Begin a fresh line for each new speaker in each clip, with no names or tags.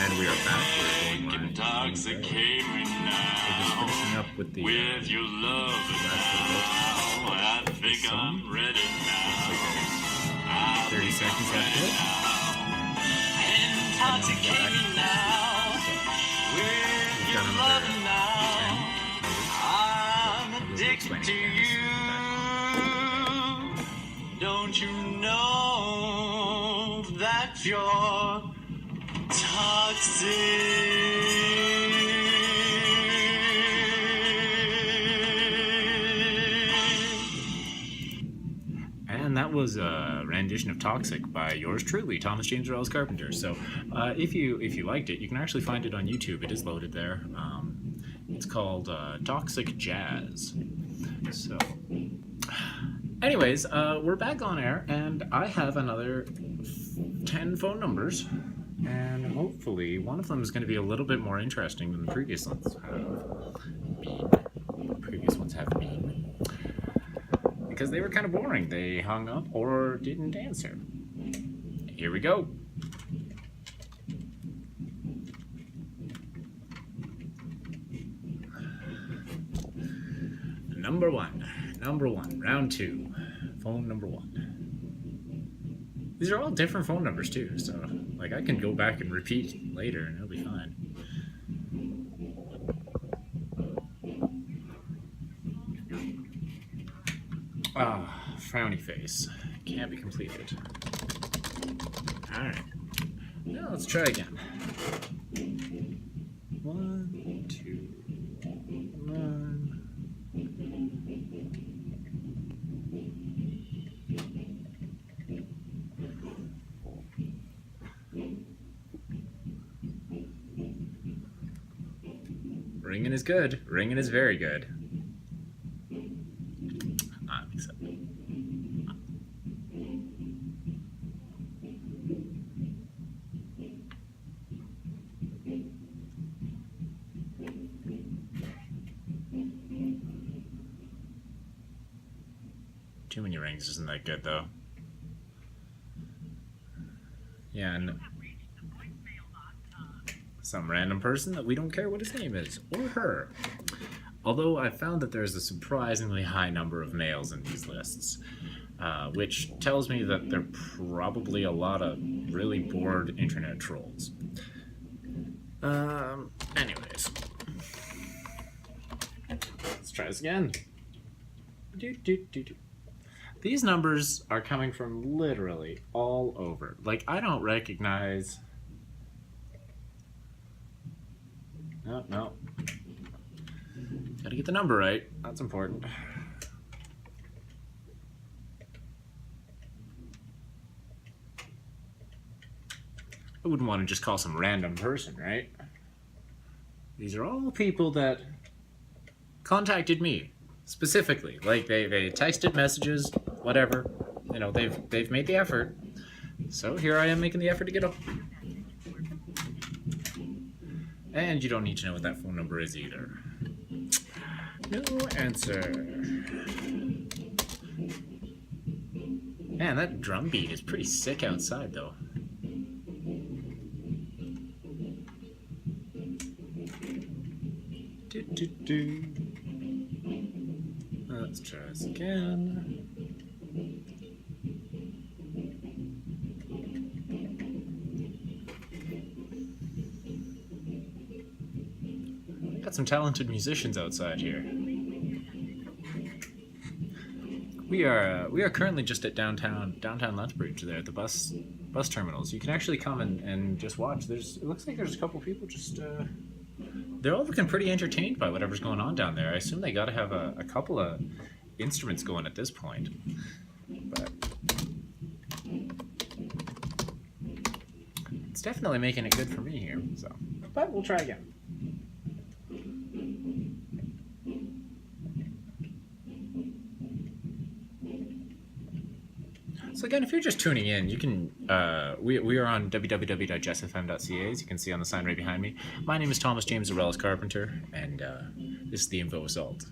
And we are back. We're going live.
Intoxicate me now.
We're just finishing up with the
with your love now. I think I'm ready now.
30 seconds after it.
Intoxicate me now with your love now. I'm addicted to you. Don't you know that you're toxic?
And that was a rendition of "Toxic" by yours truly, Thomas James Arelis Carpenter. So, if you liked it, you can actually find it on YouTube. It is loaded there. It's called "Toxic Jazz." So, anyways, we're back on air, and I have another 10 phone numbers, and hopefully one of them is going to be a little bit more interesting than the previous ones have been. Because they were kind of boring. They hung up or didn't answer. Here we go. Number one, round two, phone number one. These are all different phone numbers too, so like I can go back and repeat later and it'll be fine. Frowny face. Can't be completed. Alright. Now let's try again. 1, 2, 1. Ringing is good. Ringing is very good. Too many rings isn't that good though. Yeah, and some random person that we don't care what his name is, or her. Although I found that there's a surprisingly high number of males in these lists, which tells me that there are probably a lot of really bored internet trolls. Anyways. Let's try this again. These numbers are coming from literally all over. Like, I don't recognize... No. Gotta get the number right. That's important. I wouldn't want to just call some random person, right? These are all people that contacted me specifically. Like they texted messages, whatever. You know, they've made the effort. So here I am making the effort to get up. And you don't need to know what that phone number is either. No answer. Man, that drum beat is pretty sick outside, though. Let's try this again. Got some talented musicians outside here. We are currently just at downtown Lethbridge there at the bus terminals. You can actually come and just watch. It looks like there's a couple people just they're all looking pretty entertained by whatever's going on down there. I assume they got to have a couple of instruments going at this point. But it's definitely making it good for me here. So, but we'll try again. So again, if you're just tuning in, you can, we are on www.jessfm.ca, as you can see on the sign right behind me. My name is Thomas James Arelis Carpenter, and this is the Info Assault.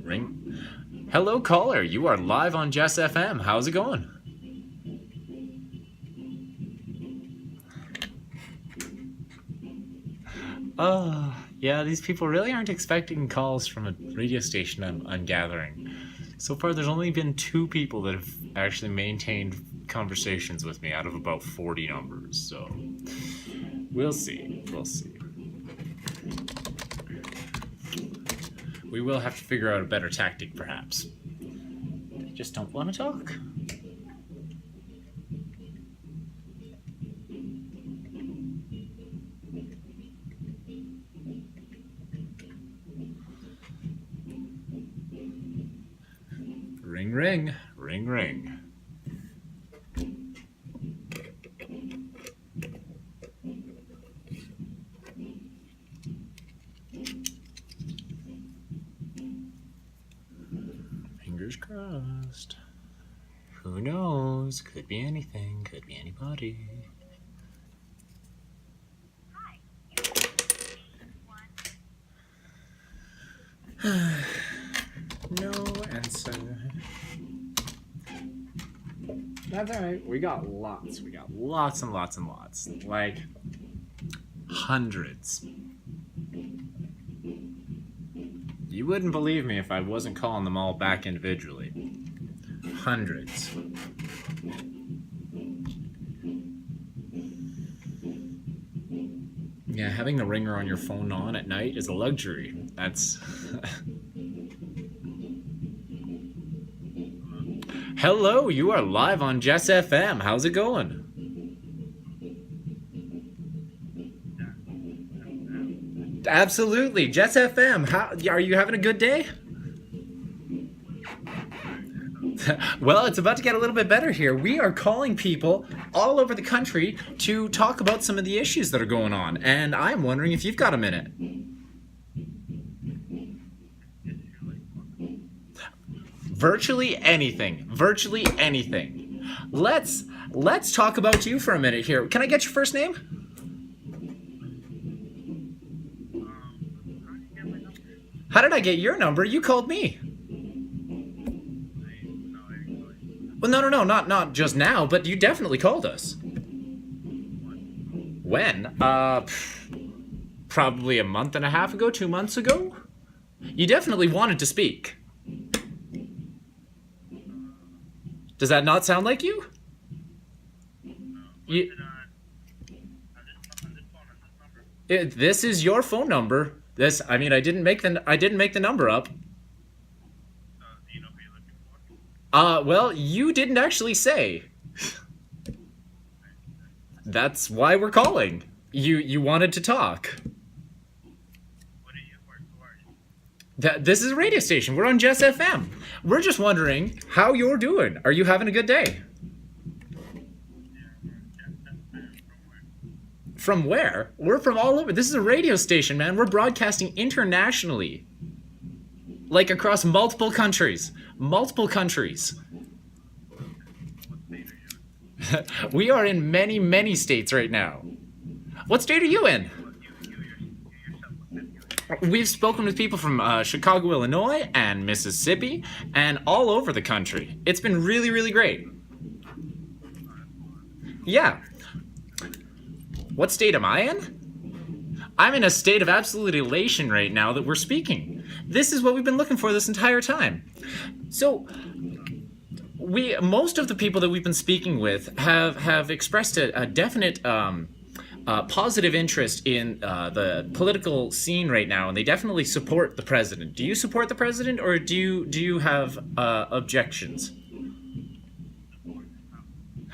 Ring. Hello, caller. You are live on Jess FM. How's it going? Yeah, these people really aren't expecting calls from a radio station, I'm gathering. So far, there's only been 2 people that have actually maintained conversations with me out of about 40 numbers, so we'll see. We'll see. We will have to figure out a better tactic, perhaps. They just don't want to talk. Ring, ring, ring, ring. Fingers crossed. Who knows? Could be anything, could be anybody. No answer. That's alright. We got lots. We got lots and lots and lots. Like hundreds. You wouldn't believe me if I wasn't calling them all back individually. Hundreds. Yeah, having the ringer on your phone on at night is a luxury. That's... Hello, you are live on Jess FM. How's it going? Absolutely, Jess FM. How are you having a good day? Well, it's about to get a little bit better here. We are calling people all over the country to talk about some of the issues that are going on, and I'm wondering if you've got a minute. Virtually anything. Virtually anything. Let's talk about you for a minute here. Can I get your first name? How did I get your number? You called me. Well, no, not just now, but you definitely called us. When? Probably a month and a half ago, 2 months ago? You definitely wanted to speak. Does that not sound like you? This is your phone number. I mean, I didn't make the number up.
Do you know who you're looking for?
Well, you didn't actually say. That's why we're calling. You wanted to talk.
What are you? Who are you?
This is a radio station. We're on Jess FM. We're just wondering how you're doing. Are you having a good day? From where? We're from all over. This is a radio station, man. We're broadcasting internationally. Like across multiple countries. Multiple countries.
What state are you in?
We are in many, many states right now. What state are you in? We've spoken with people from Chicago, Illinois, and Mississippi, and all over the country. It's been really, really great. Yeah. What state am I in? I'm in a state of absolute elation right now that we're speaking. This is what we've been looking for this entire time. So, most of the people that we've been speaking with have expressed a definite positive interest in the political scene right now, and they definitely support the president. Do you support the president, or do you have objections?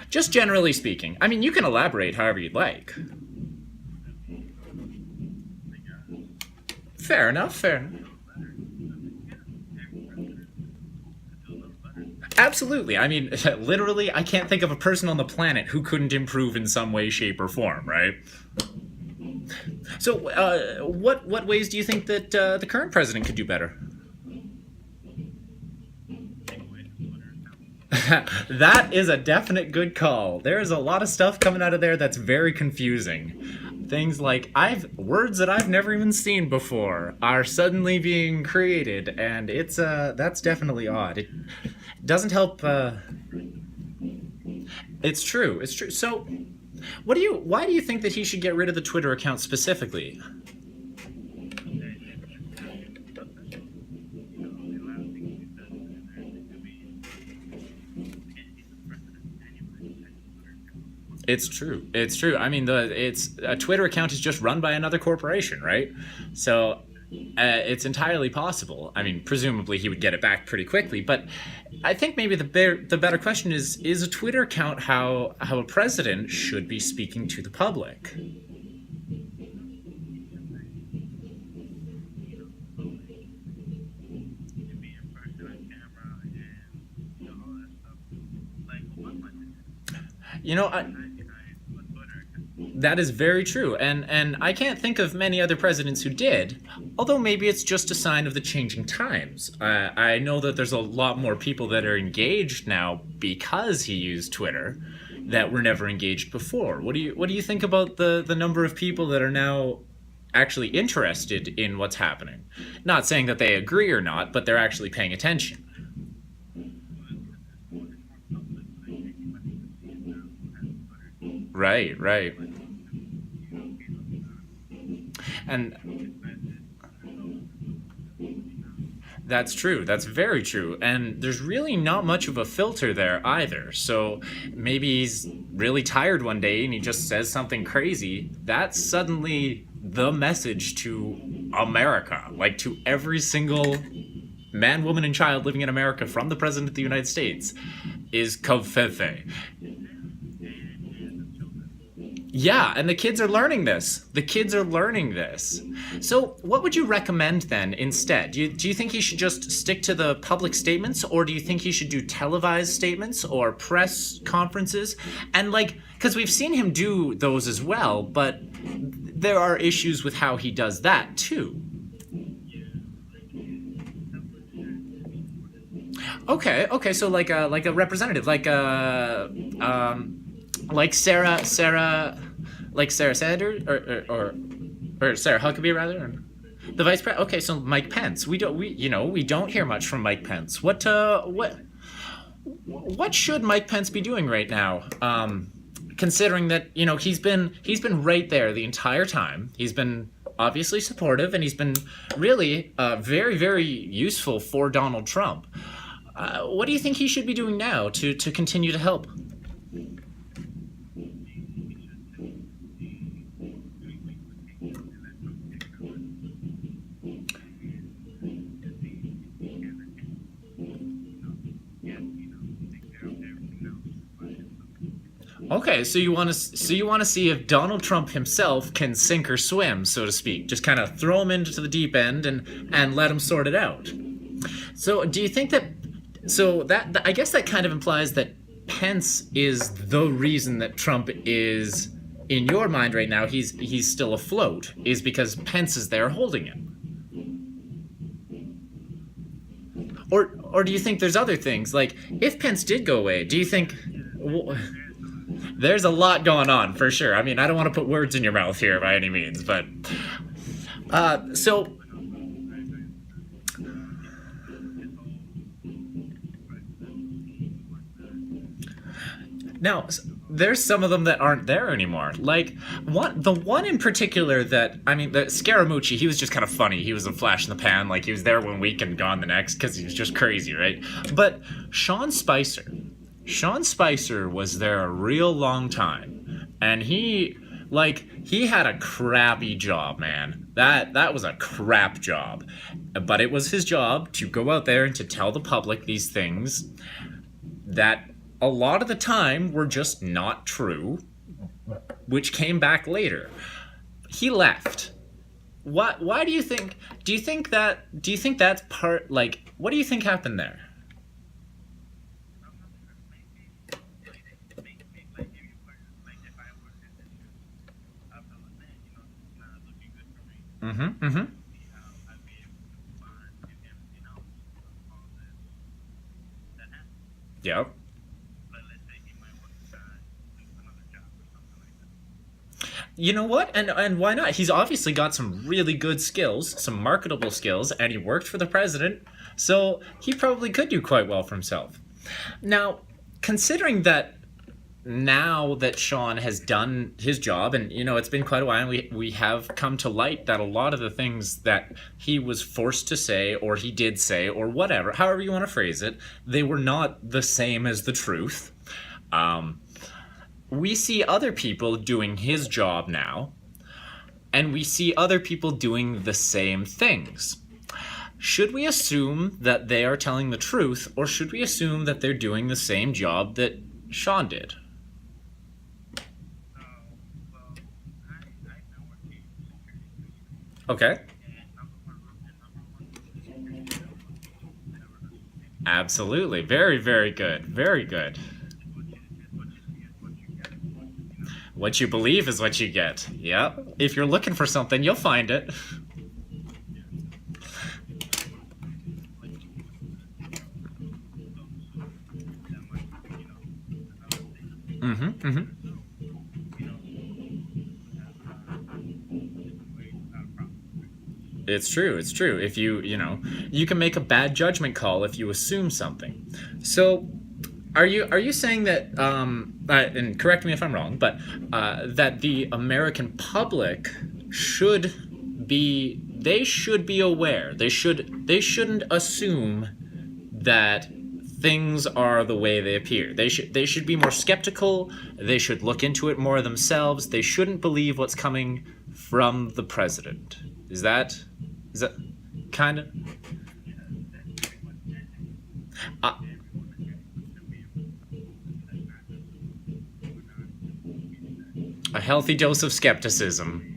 Just generally speaking. I mean, you can elaborate however you'd like. Fair enough, fair enough. Absolutely. I mean, literally, I can't think of a person on the planet who couldn't improve in some way, shape, or form, right? So, what ways do you think that the current president could do better? That is a definite good call. There's a lot of stuff coming out of there that's very confusing. Things like words that I've never even seen before are suddenly being created, and it's that's definitely odd. It doesn't help. It's true. So, why do you think that he should get rid of the Twitter account specifically? It's true. It's true. I mean, the it's a Twitter account is just run by another corporation, right? So it's entirely possible. I mean, presumably he would get it back pretty quickly, but I think maybe the better question is a Twitter account how a president should be speaking to the public?
To be in person on camera and all that stuff. Like Obama did.
You know, I,
On Twitter.
that is very true, and I can't think of many other presidents who did. Although maybe it's just a sign of the changing times. I know that there's a lot more people that are engaged now because he used Twitter that were never engaged before. What do you think about the number of people that are now actually interested in what's happening? Not saying that they agree or not, but they're actually paying attention. Right, right. And that's true. That's very true. And there's really not much of a filter there either. So maybe he's really tired one day and he just says something crazy. That's suddenly the message to America, like to every single man, woman, and child living in America from the President of the United States is Kofefe. Yeah, and the kids are learning this. The kids are learning this. So what would you recommend then instead? Do you think he should just stick to the public statements, or do you think he should do televised statements or press conferences? And like, because we've seen him do those as well, but there are issues with how he does that too. Okay, so like a representative, like Sarah Sanders or Sarah Huckabee rather, or the vice president. Okay, so Mike Pence. We don't hear much from Mike Pence. What should Mike Pence be doing right now? Considering that he's been right there the entire time. He's been obviously supportive, and he's been really very, very useful for Donald Trump. What do you think he should be doing now to continue to help? Okay, so you want to see if Donald Trump himself can sink or swim, so to speak. Just kind of throw him into the deep end and let him sort it out. So do you think that? So that I guess that kind of implies that Pence is the reason that Trump is, in your mind right now, he's still afloat, is because Pence is there holding him. Or do you think there's other things? Like, if Pence did go away, do you think... There's a lot going on, for sure. I mean, I don't want to put words in your mouth here by any means, but... So... Now, there's some of them that aren't there anymore. Like, the one in particular that, I mean, the Scaramucci, he was just kind of funny. He was a flash in the pan. Like, he was there 1 week and gone the next because he was just crazy, right? But Sean Spicer was there a real long time. And he had a crappy job, man. That was a crap job. But it was his job to go out there and to tell the public these things that a lot of the time were just not true, which came back later. He left. Why do you think? Do you think that's part? Like, what do you think happened there? Mm-hmm. Yep. You know what? And why not? He's obviously got some really good skills, some marketable skills, and he worked for the president, so he probably could do quite well for himself. Now, considering that now that Sean has done his job, and it's been quite a while, and we have come to light that a lot of the things that he was forced to say, or he did say, or whatever, however you want to phrase it, they were not the same as the truth. we see other people doing his job now, and we see other people doing the same things. Should we assume that they are telling the truth, or should we assume that they're doing the same job that Sean did?
Well, I know what the security is.
Okay.
And number one, never
Absolutely. Very, very good. Very good. What you believe is what you get. Yep. If you're looking for something, you'll find it. Mm-hmm. Mm-hmm. It's true. It's true. If you can make a bad judgment call if you assume something. So, are you saying that, and correct me if I'm wrong, but that the American public should be aware. They shouldn't assume that things are the way they appear. They should be more skeptical. They should look into it more themselves. They shouldn't believe what's coming from the president. Is that kind of a healthy dose of skepticism?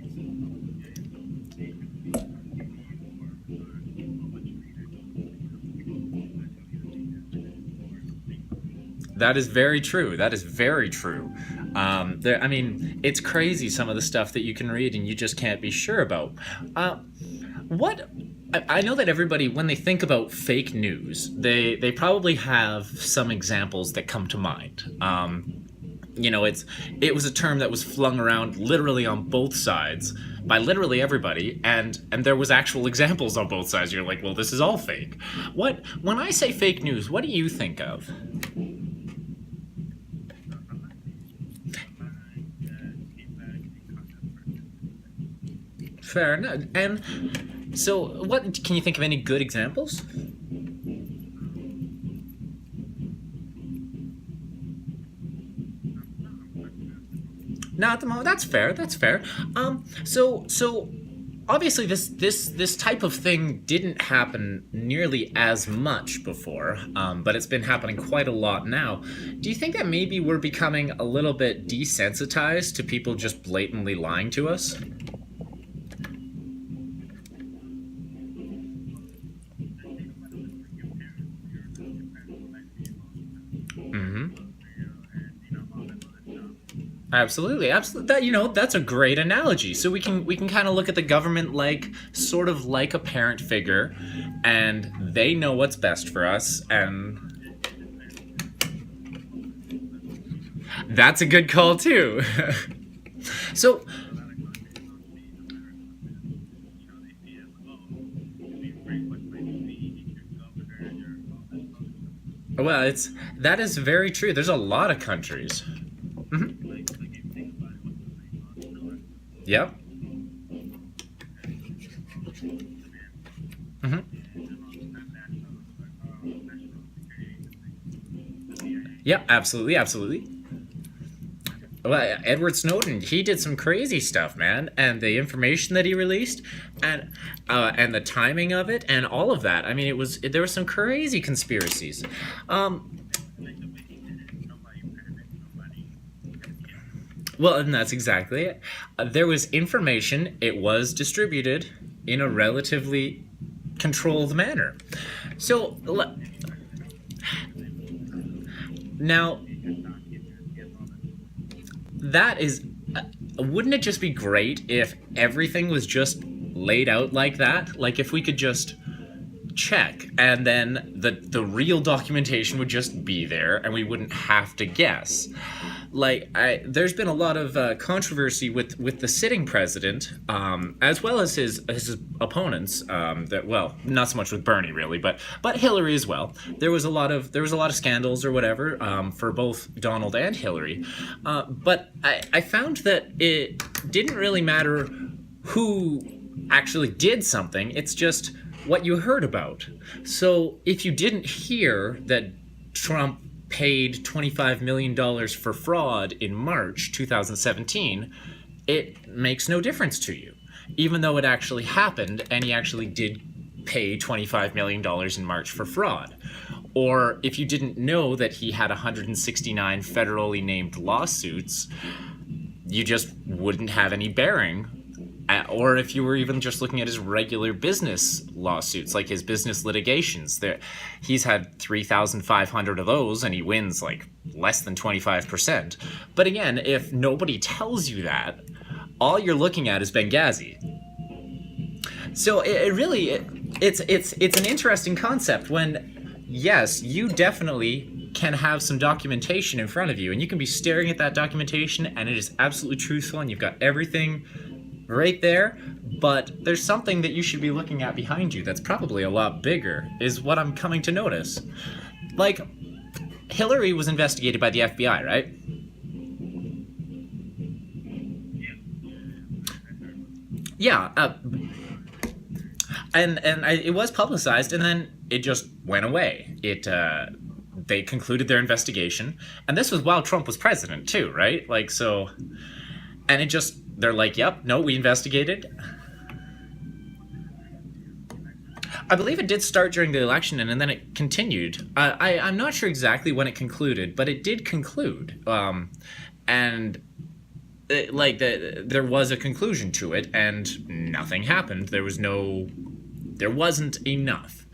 That is very true. That is very true. I mean, it's crazy some of the stuff that you can read and you just can't be sure about. I know that everybody, when they think about fake news, they probably have some examples that come to mind. It was a term that was flung around literally on both sides by literally everybody, and there was actual examples on both sides. You're like, well, this is all fake. When I say fake news, what do you think of? Fair enough. And so, what can you think of any good examples? Not at the moment. That's fair. That's fair. So obviously this type of thing didn't happen nearly as much before, but it's been happening quite a lot now. Do you think that maybe we're becoming a little bit desensitized to people just blatantly lying to us? Absolutely. That's a great analogy. So we can kind of look at the government like sort of like a parent figure, and they know what's best for us, and that's a good call too. So well, that is very true. There's a lot of countries. Mm-hmm. Yep. Mm-hmm. Yep, absolutely. Well, Edward Snowden, he did some crazy stuff, man, and the information that he released, and the timing of it, and all of that. I mean, there were some crazy conspiracies. Well, and that's exactly it. There was information. It was distributed in a relatively controlled manner. So, now, that is... wouldn't it just be great if everything was just laid out like that? Like, if we could just check, and then the real documentation would just be there, and we wouldn't have to guess. Like, there's been a lot of controversy with the sitting president, as well as his opponents. Not so much with Bernie really, but Hillary as well. There was a lot of scandals or whatever for both Donald and Hillary, but I found that it didn't really matter who actually did something. It's just what you heard about. So if you didn't hear that Trump paid $25 million for fraud in March 2017, it makes no difference to you, even though it actually happened and he actually did pay $25 million in March for fraud. Or if you didn't know that he had 169 federally named lawsuits, you just wouldn't have any bearing. Or if you were even just looking at his regular business lawsuits, like his business litigations, he's had 3,500 of those and he wins like less than 25%. But again, if nobody tells you that, all you're looking at is Benghazi. So it's an interesting concept when, yes, you definitely can have some documentation in front of you and you can be staring at that documentation and it is absolutely truthful and you've got everything right there, but there's something that you should be looking at behind you that's probably a lot bigger, is what I'm coming to notice. Like, Hillary was investigated by the FBI, right? Yeah, it was publicized, and then it just went away. They concluded their investigation, and this was while Trump was president too, right? Like, so, and they're like, yep, no, we investigated. I believe it did start during the election, and then it continued. I'm not sure exactly when it concluded, but it did conclude. And there was a conclusion to it, and nothing happened. There wasn't enough.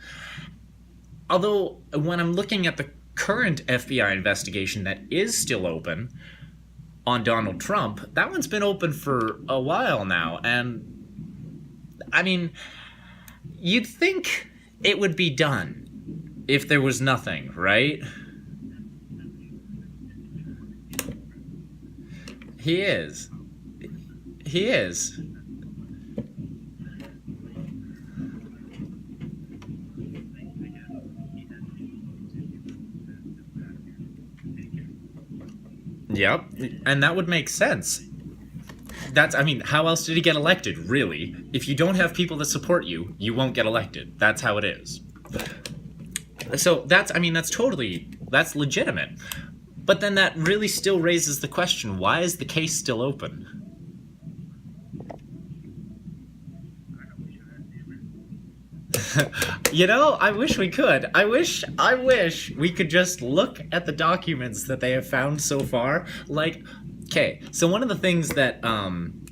Although, when I'm looking at the current FBI investigation that is still open on Donald Trump, that one's been open for a while now, and I mean, you'd think it would be done if there was nothing, right? He is. Yep, and that would make sense. How else did he get elected, really? If you don't have people that support you, you won't get elected. That's how it is. So that's legitimate. But then that really still raises the question, why is the case still open? I wish we could. I wish we could just look at the documents that they have found so far. Like, okay, so one of the things that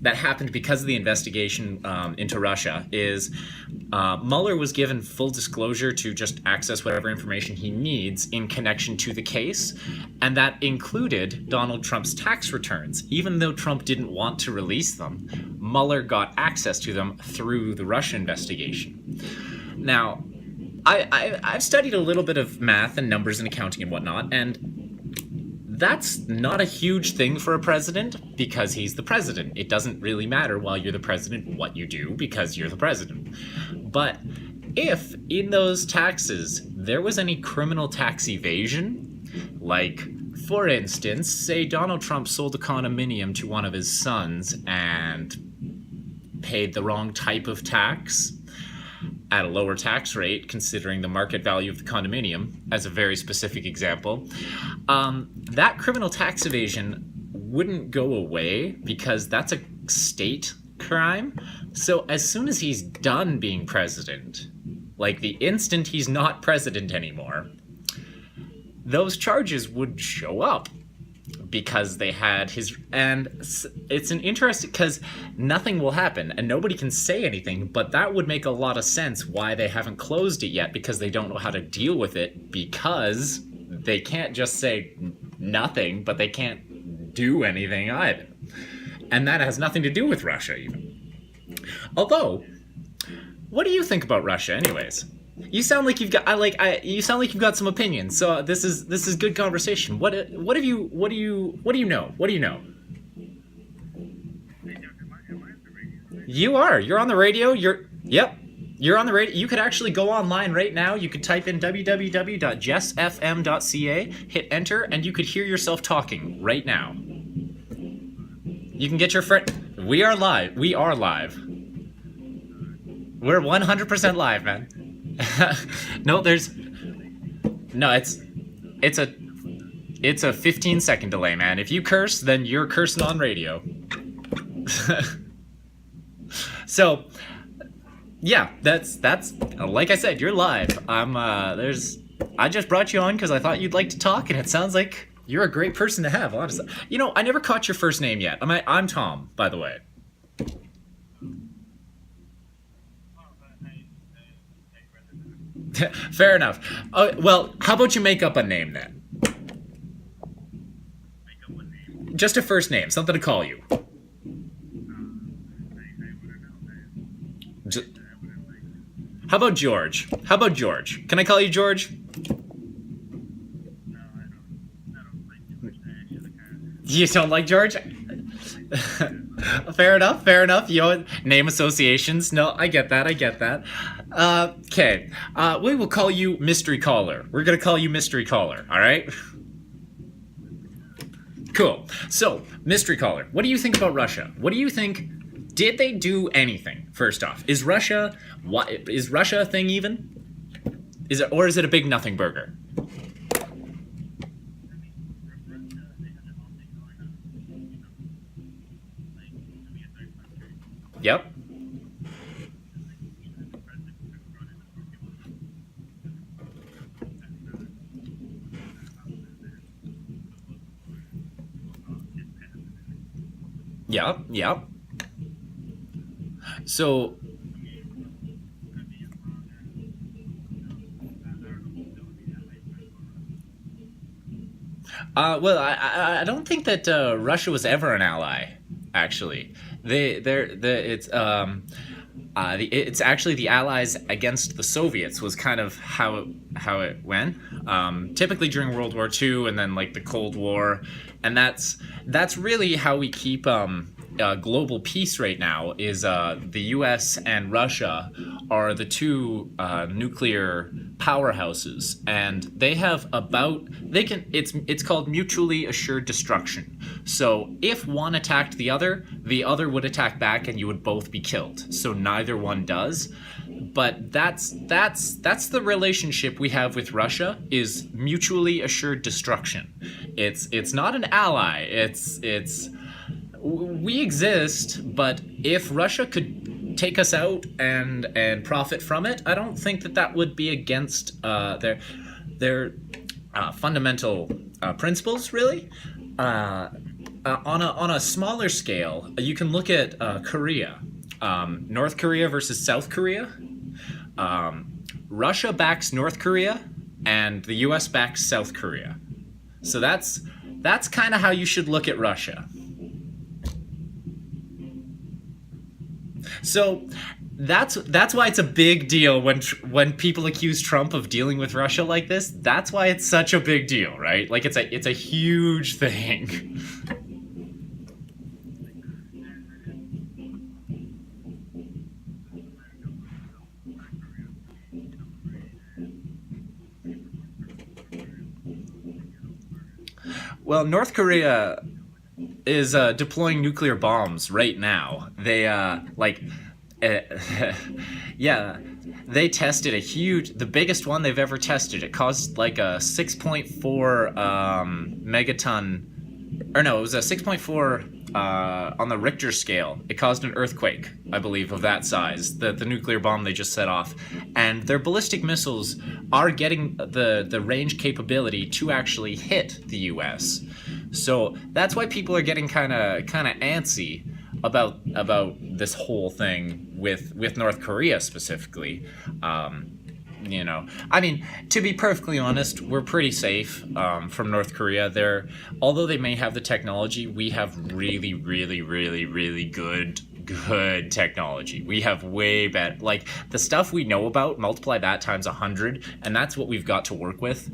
happened because of the investigation into Russia is Mueller was given full disclosure to just access whatever information he needs in connection to the case, and that included Donald Trump's tax returns. Even though Trump didn't want to release them, Mueller got access to them through the Russia investigation. Now, I've studied a little bit of math and numbers and accounting and whatnot, and that's not a huge thing for a president because he's the president. It doesn't really matter while you're the president what you do because you're the president. But if in those taxes there was any criminal tax evasion, like, for instance, say Donald Trump sold a condominium to one of his sons and paid the wrong type of tax at a lower tax rate, considering the market value of the condominium, as a very specific example, that criminal tax evasion wouldn't go away because that's a state crime. So as soon as he's done being president, like the instant he's not president anymore, those charges would show up because they had his, and it's an interesting, because nothing will happen and nobody can say anything, but that would make a lot of sense why they haven't closed it yet, because they don't know how to deal with it, because they can't just say nothing, but they can't do anything either. And that has nothing to do with Russia even. Although, what do you think about Russia anyways? You sound like you've got you sound like you've got some opinions. So this is good conversation. What do you know? You're on the radio. You're on the radio. You could actually go online right now. You could type in www.jessfm.ca, hit enter, and you could hear yourself talking right now. You can get your friend. We are live. We're 100% live, man. It's it's a 15-second delay, man. If you curse, then you're cursing on radio. So, yeah, that's like I said, you're live. I just brought you on because I thought you'd like to talk, and it sounds like you're a great person to have, honestly. You know, I never caught your first name yet. I'm Tom, by the way. Fair enough. Well, how about you make up a name then? Just a first name, something to call you. How about George? How about George? Can I call you George? You don't like George? Fair enough, fair enough. You know, name associations. No, I get that, I get that. Okay. We will call you Mystery Caller. We're going to call you Mystery Caller, all right? Cool. So, Mystery Caller, what do you think about Russia? What do you think? Did they do anything, first off? Is Russia a thing even? Or is it a big nothing burger? Yep. Yep, yep. So, well, I don't think that Russia was ever an ally. Actually, it's actually the Allies against the Soviets was kind of how it went. Typically during World War II and then like the Cold War, and that's really how we keep global peace right now. Is the U.S. and Russia are the two nuclear powerhouses, and they have it's called mutually assured destruction. So if one attacked the other would attack back, and you would both be killed. So neither one does. But that's the relationship we have with Russia, is mutually assured destruction. It's not an ally. We exist, but if Russia could take us out and profit from it, I don't think that would be against their fundamental principles, really. On a smaller scale, you can look at Korea, North Korea versus South Korea. Russia backs North Korea, and the U.S. backs South Korea. So that's kind of how you should look at Russia. So that's why it's a big deal when people accuse Trump of dealing with Russia like this. That's why it's such a big deal, right? Like it's a huge thing. Well, North Korea is deploying nuclear bombs right now. They yeah, they tested the biggest one they've ever tested. It caused like a 6.4 megaton, or no, it was a 6.4 on the Richter scale. It caused an earthquake, I believe, of that size. The nuclear bomb they just set off, and their ballistic missiles are getting the range capability to actually hit the U.S. So that's why people are getting kind of antsy about this whole thing with North Korea specifically. You know, I mean, to be perfectly honest, we're pretty safe from North Korea. Although they may have the technology, we have really, really, really, really good technology. We have way better, like the stuff we know about, multiply that times 100, and that's what we've got to work with.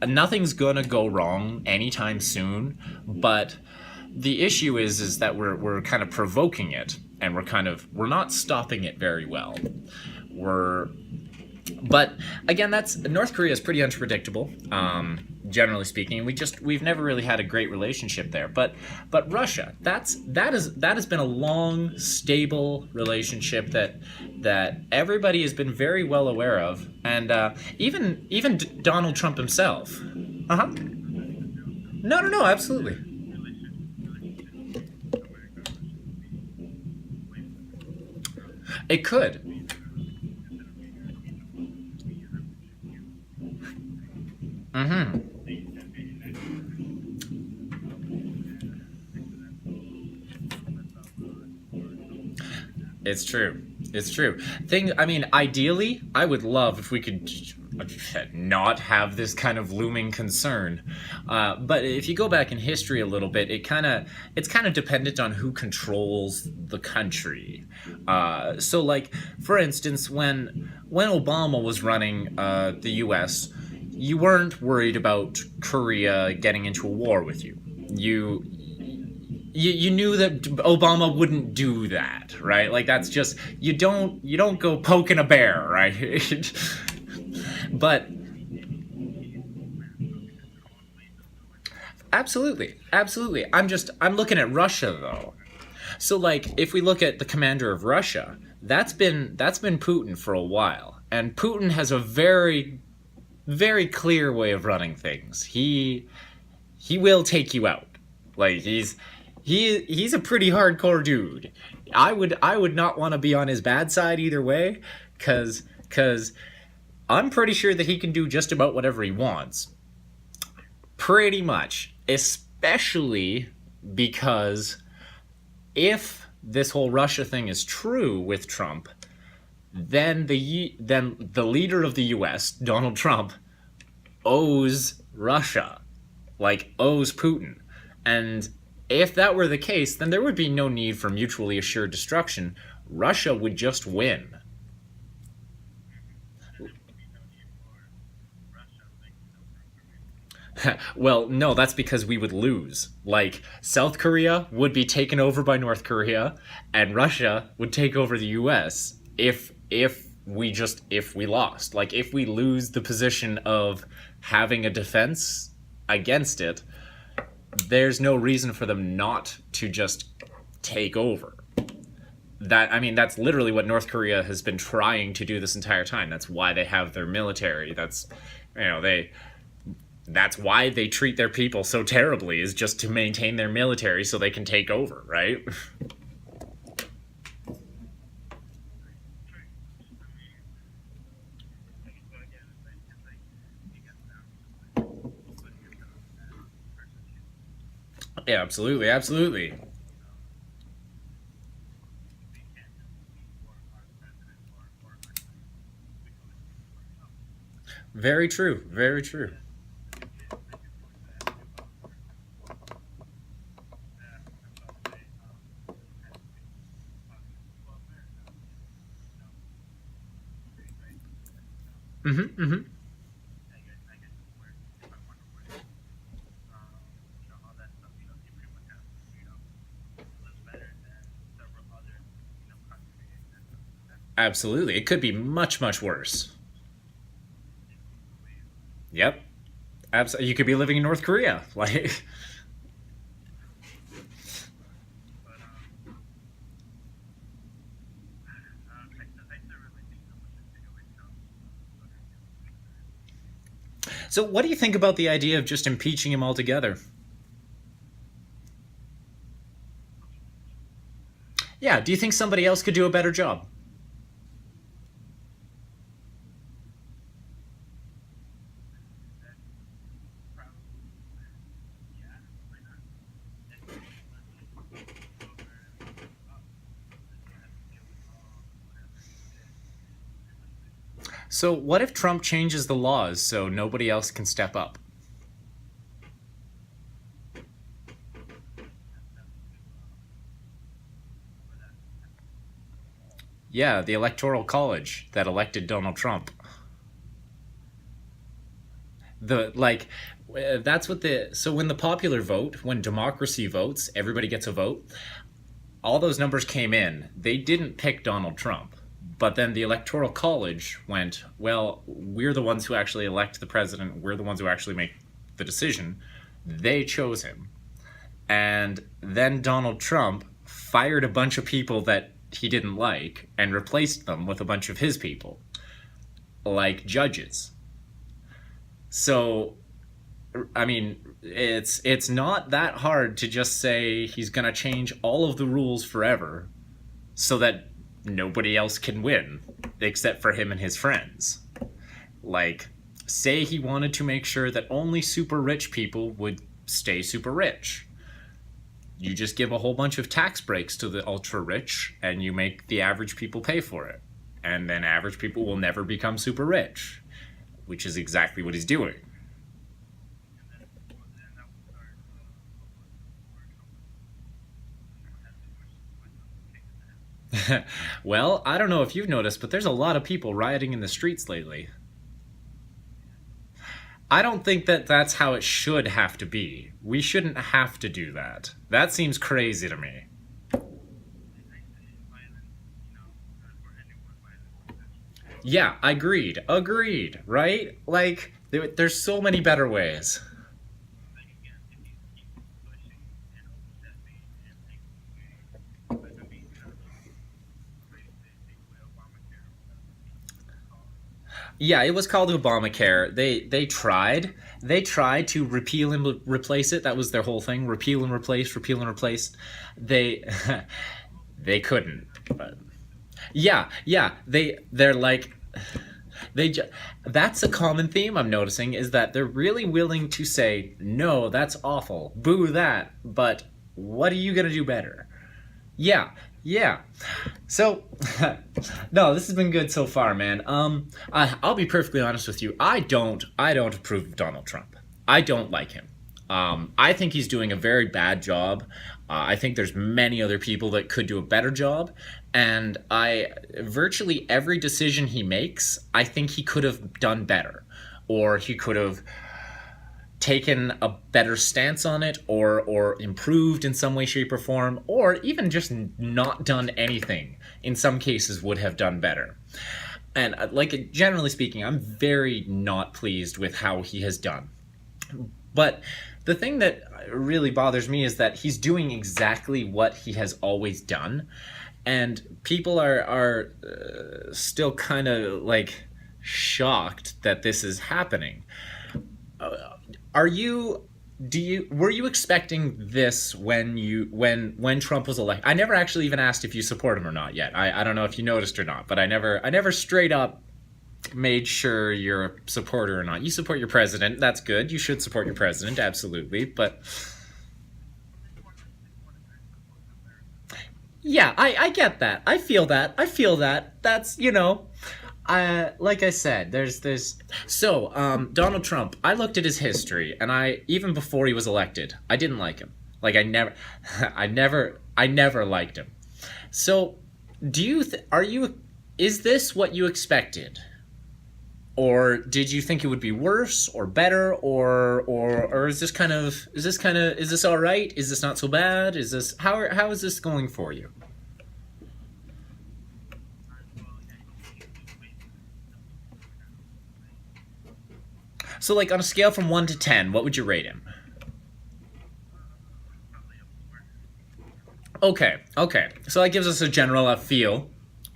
Nothing's gonna go wrong anytime soon, but the issue is that we're kind of provoking it, and we're not stopping it very well. But again, North Korea is pretty unpredictable, generally speaking. We've never really had a great relationship there. But Russia, that has been a long, stable relationship that everybody has been very well aware of, and even Donald Trump himself. No, no, no, absolutely. It could. Mm-hmm. It's true. It's true. I mean, ideally, I would love if we could not have this kind of looming concern. But if you go back in history a little bit, it's kind of dependent on who controls the country. So, like, for instance, when Obama was running the U.S., you weren't worried about Korea getting into a war with you. You knew that Obama wouldn't do that, right? Like, that's just, you don't go poking a bear, right? But absolutely, absolutely. I'm looking at Russia though. So, like, if we look at the commander of Russia, that's been Putin for a while, and Putin has a very, very clear way of running things. He will take you out. Like, he's a pretty hardcore dude. I would not want to be on his bad side either way, cause I'm pretty sure that he can do just about whatever he wants. Pretty much, especially because if this whole Russia thing is true with Trump, then the leader of the U.S., Donald Trump, owes Russia, like owes Putin, and if that were the case, then there would be no need for mutually assured destruction. Russia would just win. Well, no, that's because we would lose. Like, South Korea would be taken over by North Korea, and Russia would take over the U.S. if we lost. Like, if we lose the position of having a defense against it, there's no reason for them not to just take over. That's literally what North Korea has been trying to do this entire time. That's why they have their military. That's why they treat their people so terribly, is just to maintain their military so they can take over, right? Yeah, absolutely, absolutely. Very true, very true. Mm-hmm, mm-hmm. Absolutely. It could be much, much worse. Yep. Absolutely. You could be living in North Korea. Like, so what do you think about the idea of just impeaching him altogether? Yeah, do you think somebody else could do a better job? So what if Trump changes the laws so nobody else can step up? Yeah, the Electoral College that elected Donald Trump. The like that's what the so when the popular vote, when democracy votes, everybody gets a vote. All those numbers came in. They didn't pick Donald Trump. But then the Electoral College went, well, we're the ones who actually elect the president. We're the ones who actually make the decision. They chose him. And then Donald Trump fired a bunch of people that he didn't like and replaced them with a bunch of his people, like judges. So I mean, it's not that hard to just say he's gonna change all of the rules forever so that nobody else can win except for him and his friends. Like, say he wanted to make sure that only super rich people would stay super rich. You just give a whole bunch of tax breaks to the ultra rich and you make the average people pay for it. And then average people will never become super rich, which is exactly what he's doing. Well, I don't know if you've noticed, but there's a lot of people rioting in the streets lately. I don't think that that's how it should have to be. We shouldn't have to do that. That seems crazy to me. Yeah, agreed. Agreed, right? Like, there's so many better ways. Yeah, it was called Obamacare. They tried to repeal and replace it. That was their whole thing. Repeal and replace, repeal and replace. They they couldn't. But yeah, they're like that's a common theme I'm noticing is that they're really willing to say, "No, that's awful. Boo that." But what are you going to do better? Yeah, yeah. So, no, this has been good so far, man. I'll be perfectly honest with you. I don't approve of Donald Trump. I don't like him. I think he's doing a very bad job. I think there's many other people that could do a better job, and virtually every decision he makes, I think he could have done better, or he could have taken a better stance on it or improved in some way, shape, or form, or even just not done anything in some cases would have done better. And like, generally speaking, I'm very not pleased with how he has done. But the thing that really bothers me is that he's doing exactly what he has always done, and people are still kind of like shocked that this is happening. Were you expecting this when Trump was elected? I never actually even asked if you support him or not yet. I don't know if you noticed or not, but I never straight up made sure you're a supporter or not. You support your president. That's good. You should support your president, absolutely. But yeah, I get that. I feel that. That's, like I said, there's this. So, Donald Trump, I looked at his history, and even before he was elected, I didn't like him. Like, I never liked him. So, is this what you expected? Or did you think it would be worse or better, or is this all right? Is this not so bad? How is this going for you? So, like, on a scale from 1 to 10, what would you rate him? Okay. So that gives us a general feel.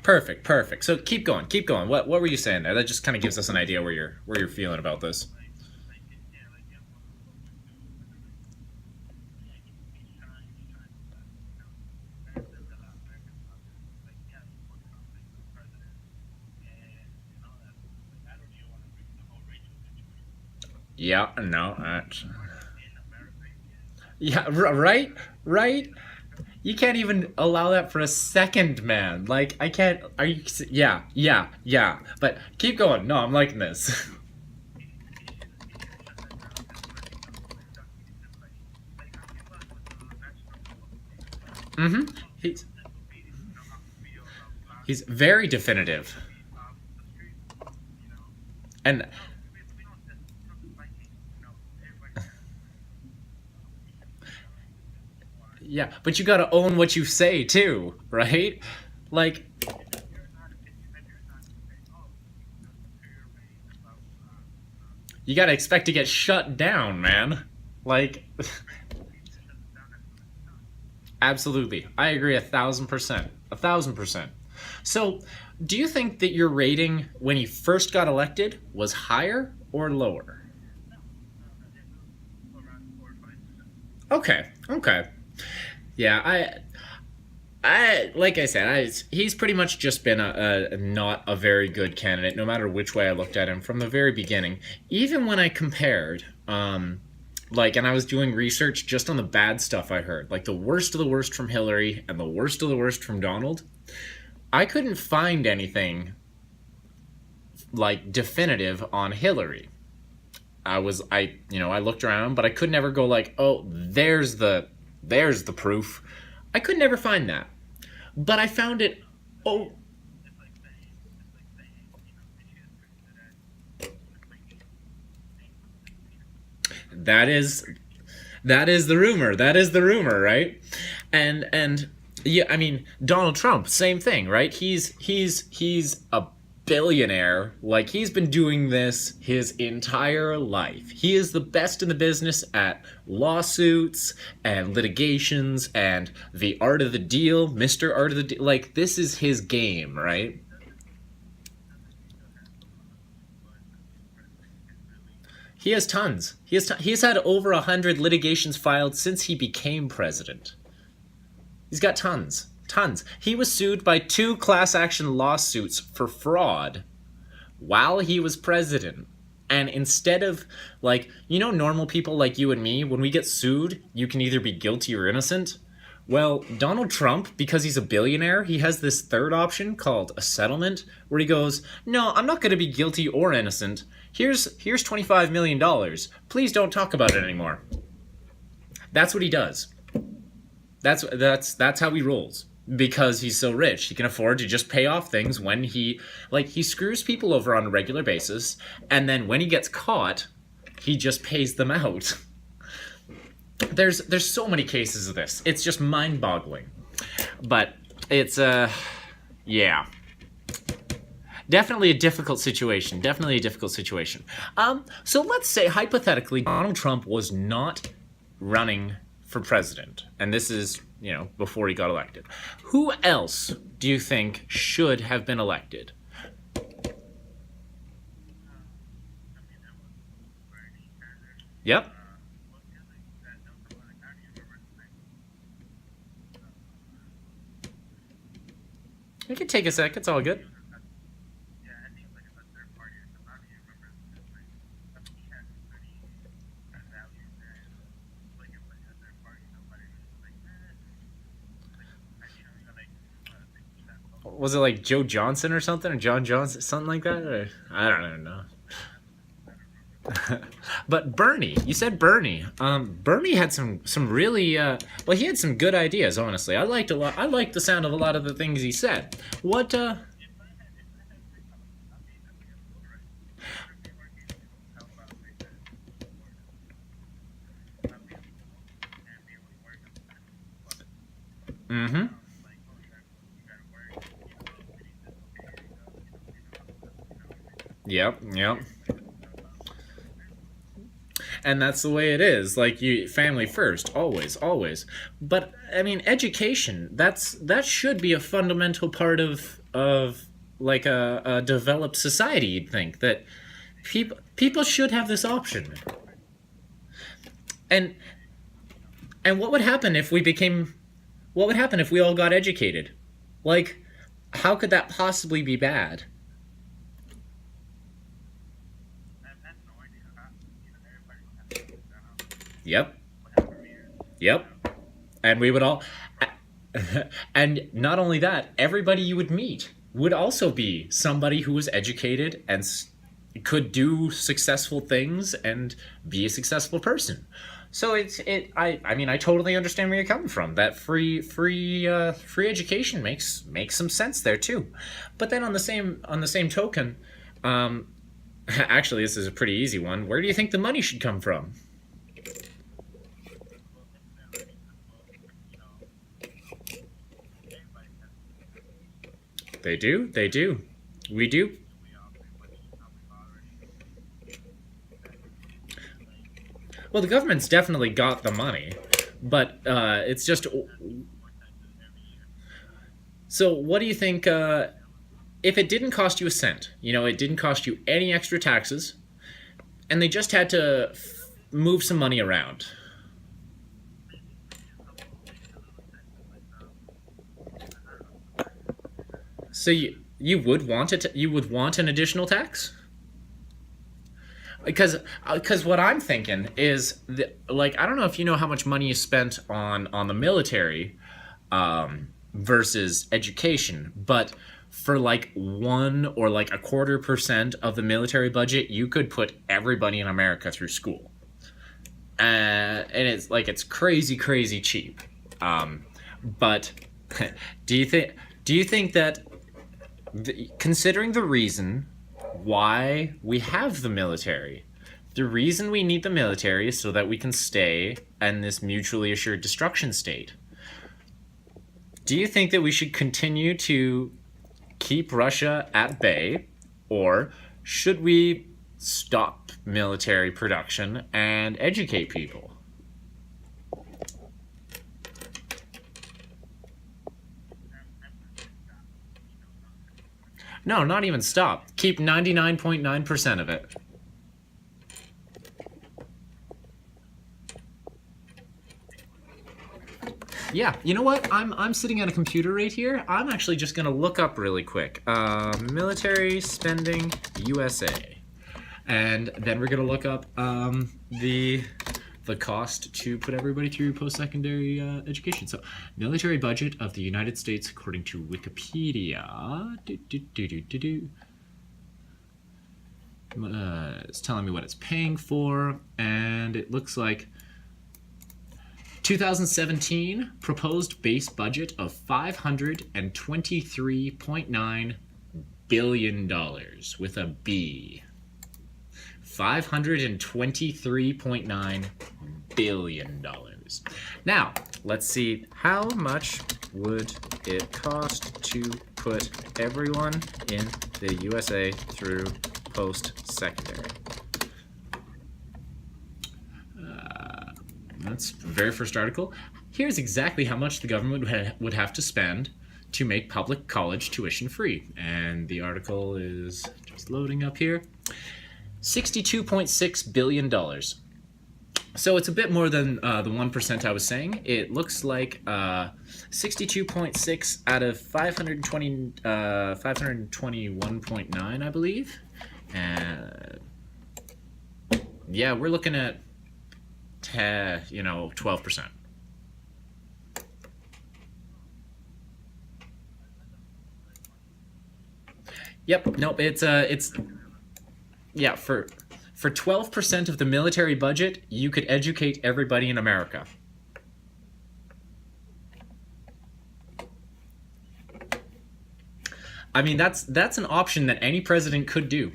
Perfect. So keep going. What were you saying there? That just kind of gives us an idea where you're feeling about this. Yeah, no, yeah, right. You can't even allow that for a second, man. Like, I can't. Are you? Yeah. But keep going. No, I'm liking this. Mm-hmm. He's very definitive, and yeah, but you gotta own what you say too, right? Like, you gotta expect to get shut down, man. Like, absolutely, I agree 1,000%, 1,000%. So, do you think that your rating when he first got elected was higher or lower? Okay. Okay. Yeah, I like I said, he's pretty much just been a not a very good candidate, no matter which way I looked at him from the very beginning. Even when I compared, and I was doing research just on the bad stuff I heard, like the worst of the worst from Hillary and the worst of the worst from Donald. I couldn't find anything like definitive on Hillary. I looked around, but I could never go like, oh, there's the proof. I could never find that. But I found it. Oh,
It's like saying, you know, she is pretty good at
that is the rumor. That is the rumor, right? And yeah, I mean Donald Trump, same thing, right? He's a billionaire. Like he's been doing this his entire life. He is the best in the business at lawsuits and litigations and the art of the deal, Mr. Art of the Deal. Like this is his game, right? He has tons. He's had over 100 litigations filed since he became president. He's got tons. Tons. He was sued by 2 class action lawsuits for fraud while he was president. And instead of, like, normal people like you and me, when we get sued, you can either be guilty or innocent. Well, Donald Trump, because he's a billionaire, he has this third option called a settlement, where he goes, no, I'm not going to be guilty or innocent. Here's $25 million. Please don't talk about it anymore. That's what he does. That's how he rolls. Because he's so rich, he can afford to just pay off things when he screws people over on a regular basis, and then when he gets caught, he just pays them out. There's so many cases of this. It's just mind-boggling. But it's yeah. Definitely a difficult situation. So let's say hypothetically Donald Trump was not running for president, and this is, before he got elected. Who else do you think should have been elected? Yep. You can take a sec. It's all good.
Yeah, I think like it's a third party or something. I don't even remember. It's like, I think he had some pretty values there. Like it's like a third party, nobody was like, like you know, you got like 60%.
Was it like Joe Johnson or something, or John Johnson, something like that? Or, I don't even know. But Bernie, you said Bernie. Bernie had some really he had some good ideas. Honestly, I liked the sound of a lot of the things he said. What? Mm-hmm. Yep. And that's the way it is. Like family first, always. But I mean, education. That should be a fundamental part of like a developed society. You'd think that people should have this option. And what would happen if we became? What would happen if we all got educated? Like, how could that possibly be bad? Yep. And we would all, and not only that, everybody you would meet would also be somebody who was educated and could do successful things and be a successful person. So I mean, I totally understand where you're coming from. That free education makes some sense there too. But then on the same token, actually, this is a pretty easy one. Where do you think the money should come from? They do. We do. Well, the government's definitely got the money, but it's just... So what do you think, if it didn't cost you a cent, it didn't cost you any extra taxes, and they just had to move some money around, So you would want it? You would want an additional tax? Because what I'm thinking is like, I don't know if you know how much money you spent on the military versus education, but for like 1 or like a quarter% of the military budget, you could put everybody in America through school, and it's like it's crazy cheap. But do you think that considering the reason why we have the military, the reason we need the military is so that we can stay in this mutually assured destruction state. Do you think that we should continue to keep Russia at bay, or should we stop military production and educate people? No, not even stop. Keep 99.9% of it. Yeah, you know what? I'm sitting at a computer right here. I'm actually just gonna look up really quick. Military spending USA, and then we're gonna look up the cost to put everybody through post-secondary education. So, military budget of the United States according to Wikipedia. It's telling me what it's paying for, and it looks like 2017 proposed base budget of $523.9 billion with a B. $523.9 billion. Now, let's see, how much would it cost to put everyone in the USA through post-secondary? That's the very first article. Here's exactly how much the government would have to spend to make public college tuition free. And the article is just loading up here. $62.6 billion. So it's a bit more than the 1% I was saying. It looks like 62.6 out of 521.9, I believe. Yeah, we're looking at 12%. Yep. Nope. It's yeah, for 12% of the military budget, you could educate everybody in America. I mean, that's an option that any president could do.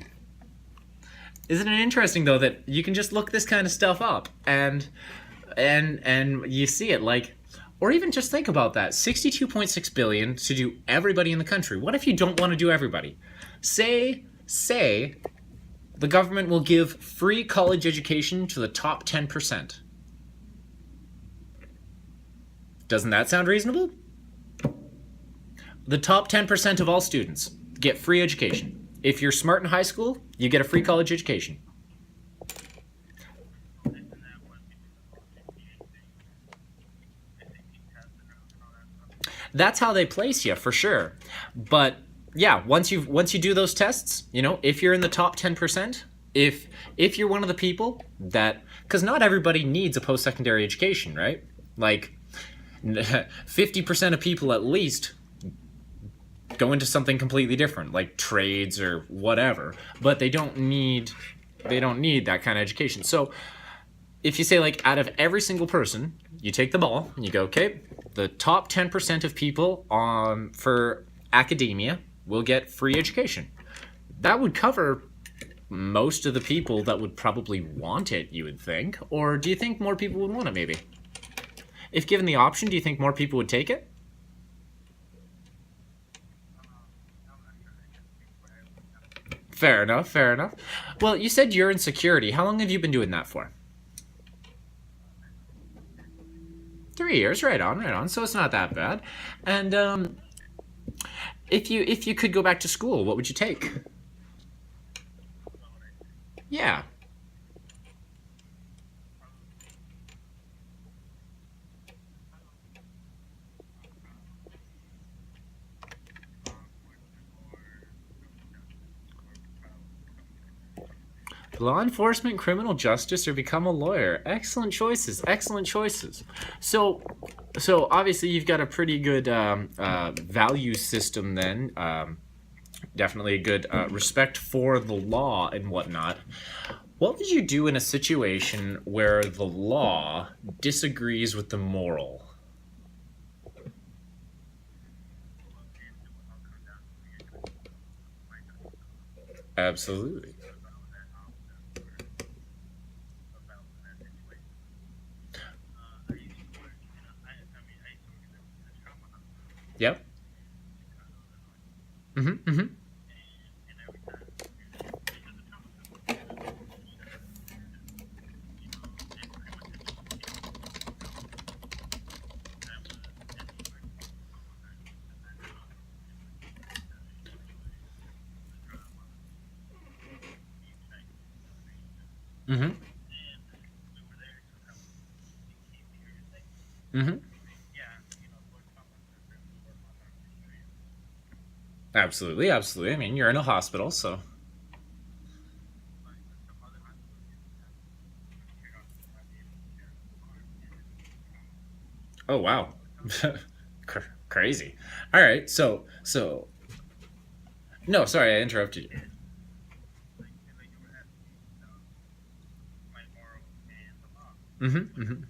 Isn't it interesting though that you can just look this kind of stuff up and you see it, like, or even just think about that, 62.6 billion to do everybody in the country. What if you don't want to do everybody? Say the government will give free college education to the top 10%. Doesn't that sound reasonable? The top 10% of all students get free education. If you're smart in high school, you get a free college education. That's how they place you, for sure. But yeah, once you do those tests, if you're in the top 10%, if you're one of the people that, because not everybody needs a post-secondary education, right? Like 50% of people at least go into something completely different, like trades or whatever, but they don't need that kind of education. So if you say, like, out of every single person, you take the ball and you go, okay, the top 10% of people for academia will get free education. That would cover most of the people that would probably want it, you would think. Or do you think more people would want it, maybe? If given the option, do you think more people would take it? Fair enough. Well, you said you're in security. How long have you been doing that for? 3 years, right on. So it's not that bad. And if you could go back to school, what would you take? Yeah. Law enforcement, criminal justice, or become a lawyer. Excellent choices. Excellent choices. So obviously you've got a pretty good value system then. Definitely a good respect for the law and whatnot. What would you do in a situation where the law disagrees with the moral? Absolutely. Yep. Mm-hmm. Mm-hmm. Mm-hmm. Mm-hmm. Absolutely. Absolutely. I mean, you're in a hospital, so. Oh wow. Crazy. All right. So. No, sorry, I interrupted you. Mm-hmm. Mm-hmm.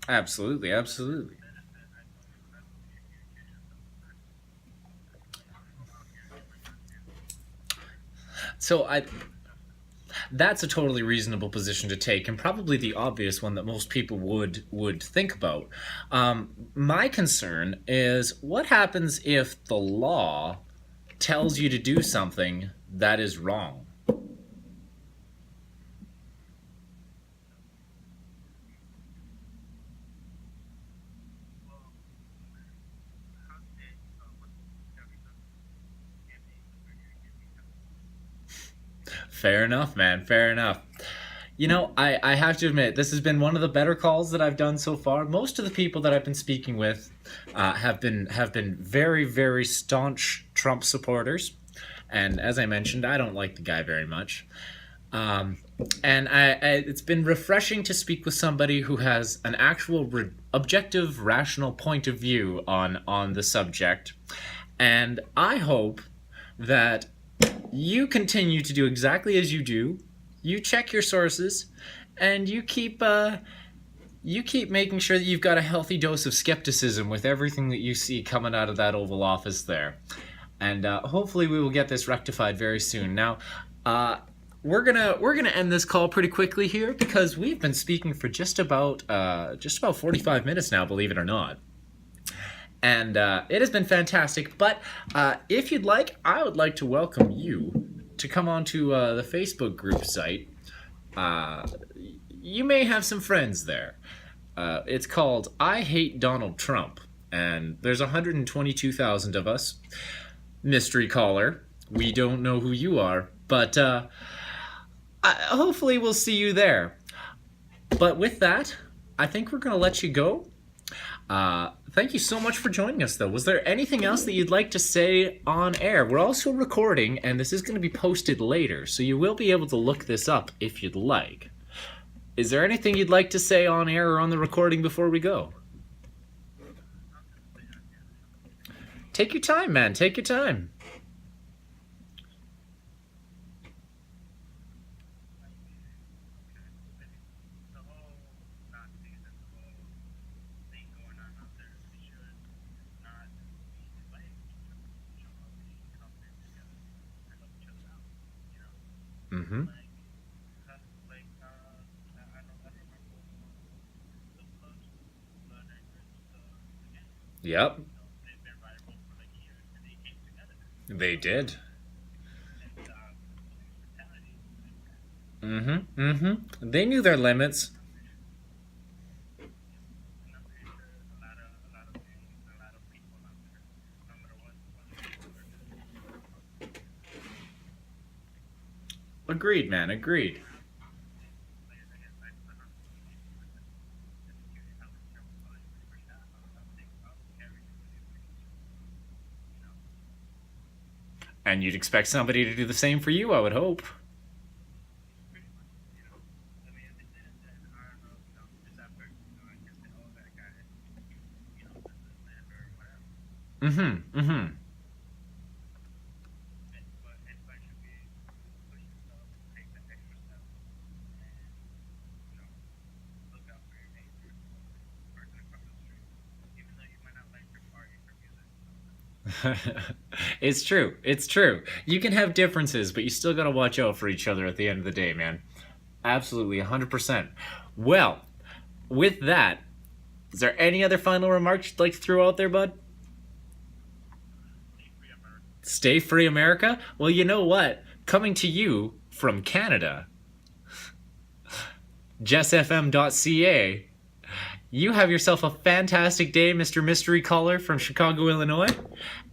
Absolutely. Absolutely. So I that's a totally reasonable position to take, and probably the obvious one that most people would think about. My concern is what happens if the law tells you to do something that is wrong. Fair enough, man. Fair enough. I have to admit, this has been one of the better calls that I've done so far. Most of the people that I've been speaking with have been very, very staunch Trump supporters. And as I mentioned, I don't like the guy very much. Um, and it's been refreshing to speak with somebody who has an actual objective, rational point of view on the subject. And I hope that you continue to do exactly as you do. You check your sources, and you keep making sure that you've got a healthy dose of skepticism with everything that you see coming out of that Oval Office there. And hopefully we will get this rectified very soon. Now, we're gonna end this call pretty quickly here because we've been speaking for just about 45 minutes now, believe it or not. And it has been fantastic. But if you'd like, I would like to welcome you to come onto the Facebook group site. Uh, you may have some friends there. It's called I Hate Donald Trump. And there's 122,000 of us. Mystery caller. We don't know who you are. But hopefully we'll see you there. But with that, I think we're going to let you go. Thank you so much for joining us, though. Was there anything else that you'd like to say on air? We're also recording, and this is going to be posted later, so you will be able to look this up if you'd like. Is there anything you'd like to say on air or on the recording before we go? Take your time, man. Take your time.
The whole Nazis and the whole thing going on out there, we should not be divided. We should all be coming together and help each other out. You know,
Mm-hmm.
like I don't remember the blood again.
Yep,
They've been rival for like years, and they came together.
they did.
And police brutality,
Mm-hmm. Mm-hmm. They knew their limits.
and I'm pretty sure a lot of things, a lot of people out there, no matter what,
Agreed, man. Agreed.
Like again, I put on the security how much trouble college was for that. I was thinking about carrying it with you know.
And you'd expect somebody to do the same for you, I would hope.
Pretty much, you know. I mean, if they didn't, then I don't know, just that person, I can say, oh, that guy, businessman or whatever.
Mm-hmm.
But anybody should be push themselves, take the extra step, and, look out for your neighbor, person across the street. Even though you might not like your party or music.
It's true. It's true. You can have differences, but you still got to watch out for each other at the end of the day, man. Absolutely, 100%. Well, with that, is there any other final remarks you'd like to throw out there, bud? Stay free, America? Well, you know what? Coming to you from Canada, jessfm.ca. You have yourself a fantastic day, Mr. Mystery Caller from Chicago, Illinois.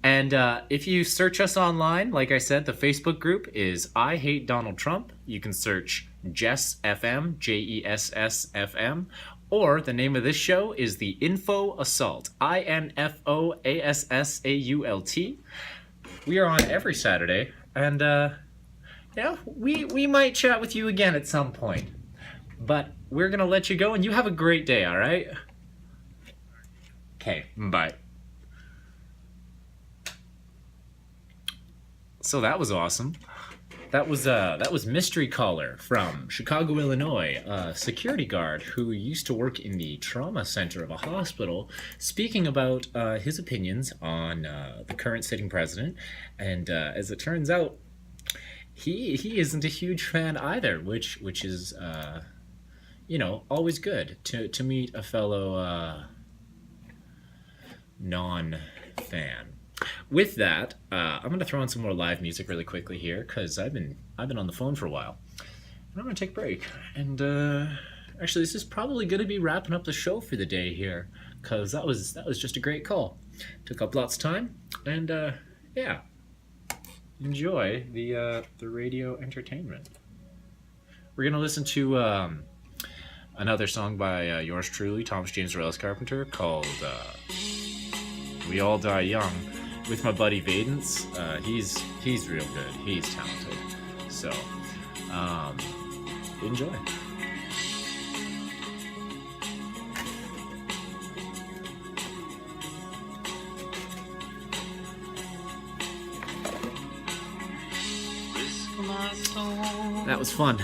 And if you search us online, like I said, the Facebook group is I Hate Donald Trump. You can search Jess FM, JESS FM, or the name of this show is the Info Assault, INFOASSAULT. We are on every Saturday, and we might chat with you again at some point. But we're going to let you go, and you have a great day, all right? Okay, bye. So that was awesome. That was Mystery Caller from Chicago, Illinois, a security guard who used to work in the trauma center of a hospital, speaking about his opinions on the current sitting president. And as it turns out, he isn't a huge fan either, which is always good to meet a fellow non-fan. With that, I'm going to throw in some more live music really quickly here because I've been on the phone for a while. And I'm going to take a break. And actually, this is probably going to be wrapping up the show for the day here because that was just a great call. Took up lots of time. And yeah, enjoy the radio entertainment. We're going to listen to another song by yours truly, Thomas James Arelis Carpenter, called We All Die Young, with my buddy Vadance. He's real good. He's talented. So, enjoy.
Risk my soul.
That was fun.